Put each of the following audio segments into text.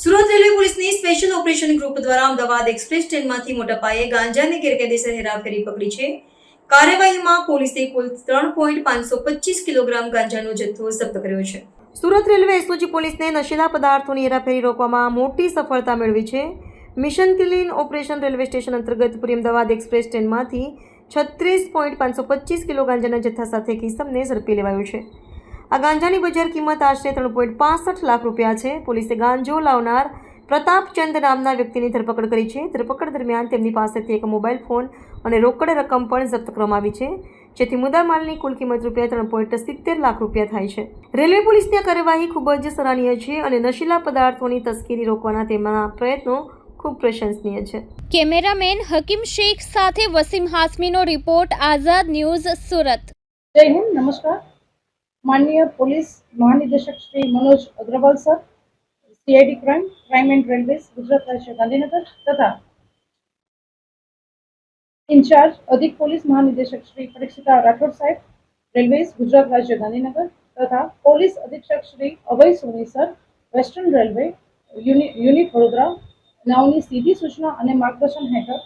Surat railway પોલીસની special operation group દ્વારા Ahmedabad express ટ્રેનમાંથી મોટા પાયે ગાંજાની ગેરકાયદેસર હેરાફેરી પકડી છે. કાર્યવાહીમાં પોલીસે કુલ 3.525 કિલોગ્રામ ગાંજાનો જથ્થો જપ્ત કર્યો છે. સુરત રેલવે એસઓજી પોલીસને નશીલા પદાર્થોની હેરાફેરી રોકવામાં મોટી સફળતા મેળવી છે. Mission clean operation railway station અંતર્ગત પૂરી અમદાવાદ એક્સપ્રેસ ટ્રેનમાંથી 36.525 કિલો ગાંજાના જથ્થા સાથે કિસમને ઝડપી લેવાયો છે. આ ગાંજાની બજાર કિંમત આશરે 3.65 લાખ રૂપિયા છે. પોલીસે ગાંજો લાવનાર પ્રતાપચંદ નામના વ્યક્તિની ધરપકડ કરી છે. ધરપકડ દરમિયાન તેમની પાસેથી એક મોબાઈલ ફોન અને રોકડ રકમ પણ જપ્ત કરવામાં આવી છે, જેથી મુદ્દામાલની કુલ કિંમત રૂપિયા 3.70 લાખ રૂપિયા થાય છે. રેલવે પોલીસની આ કાર્યવાહી ખૂબ જ સરાહનીય છે અને નશીલા પદાર્થોની તસ્કરી રોકવાના તેમના પ્રયત્નો ખૂબ પ્રશંસનીય છે. કેમેરામેન હકીમ શેખ સાથે વસીમ હાસમીનો રિપોર્ટ, આઝાદ ન્યૂઝ, સુરત. जय हिंद, नमस्कार. माननीय पुलिस महानिदेशक Shri Manoj Agrawal sir, CID crime and railways Gujarat राज्य गांधीनगर तथा इंचार्ज अधिक पुलिस महानिदेशक श्री परीक्षिता राठौड़ साहेब, रेलवेज गुजरात राज्य गांधीनगर तथा पुलिस अधीक्षक Shri Abhay Soni sir, western railway unit Vadodara नावनी सीधी सूचना અને માર્ગદર્શન હેઠળ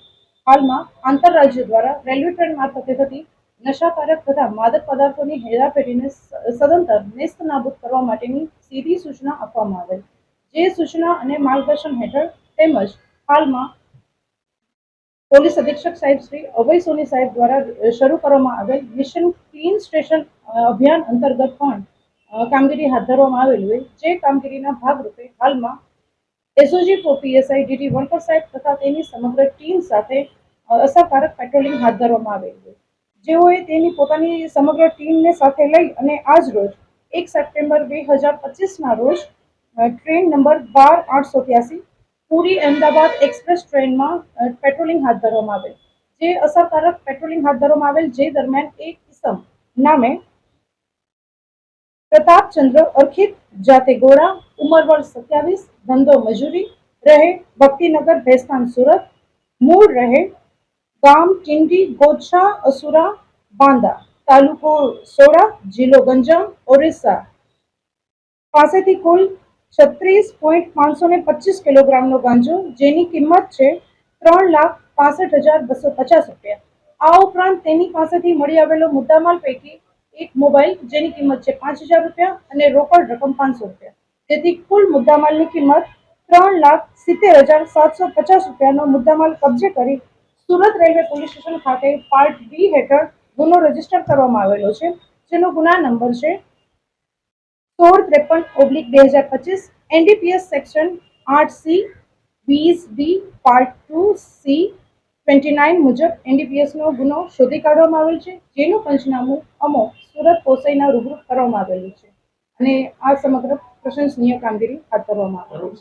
હાલમાં આંતરરાજ્ય દ્વારા રેલવે ટ્રેન મારફતે થતી નશાકારક તથા માદક પદાર્થોની હેરાફેરીને સદંતર નેસ્તનાબૂદ કરવા માટેની સીધી સૂચના આપવામાં આવેલ. જે સૂચના અને માર્ગદર્શન હેઠળ તેમજ હાલમાં પોલીસ અધિક્ષક સાહેબ શ્રી અભય સોની સાહેબ દ્વારા શરૂ કરવામાં આવેલ મિશન ક્લીન સ્ટેશન અભિયાન અંતર્ગત પણ કામગીરી હાથ ધરવામાં આવેલી હોય. જે કામગીરીના ભાગરૂપે હાલમાં એસઓજી પીએસઆઈ ડીટી વણકર સાહેબ તથા તેની સમગ્ર ટીમ સાથે અસરકારક પેટ્રોલિંગ હાથ ધરવામાં આવેલી હોય. જેઓએ તેની પોતાની સમગ્ર ટીમને સાથે લઈ અને આજ રોજ 1 સપ્ટેમ્બર 2025ના રોજ ટ્રેન નંબર 12883 પૂરી અમદાવાદ એક્સપ્રેસ ટ્રેનમાં પેટ્રોલિંગ હાથ ધરવામાં આવેલ. જે અસરકારક પેટ્રોલિંગ હાથ ધરવામાં આવેલ. જે દરમિયાન એક કિસમ નામે પ્રતાપચંદ્ર અર્ખિત, જાતે ગોળા, ઉંમર વર્ષ 27, ધંધો મજૂરી, રહે ભક્તિનગર ભેસ્તાન સુરત, મૂળ રહે ગામ ટિંડી ગોછા અસુરા બાંદા, તાલુકો સોડા, જિલ્લો ગંજામ, ઓરિસ્સા પાસેથી કુલ 36.525 કિલોગ્રામનો ગાંજો, જેની કિંમત છે 3,65,250 રૂપિયા. આ ઉપરાંત તેની પાસેથી મળી આવેલો મુદ્દામાલ પૈકી એક મોબાઈલ, જેની કિંમત છે 5,000 રૂપિયા અને રોકડ રકમ 500 રૂપિયા. તેથી કુલ મુદ્દામાલની કિંમત 3,70,750 રૂપિયાનો મુદ્દામાલ કબજે કરી સુરત રેલવે પોલીસ સ્ટેશન ખાતે પાર્ટ બી હેઠળ ગુનો રજીસ્ટર કરવામાં આવેલો છે. જેનો ગુના નંબર છે 1653/2025 NDPS section 8C 20B part 2C 29 મુજબ એનડીપીએસનો ગુનો શોધી કાઢવામાં આવેલ છે. જેનું પંચનામું અમો સુરત પોસાઈના રૂબરૂ કરવામાં આવેલું છે અને આ સમગ્ર પ્રશંસનીય કામગીરી હાથ ધરવામાં આવેલી છે.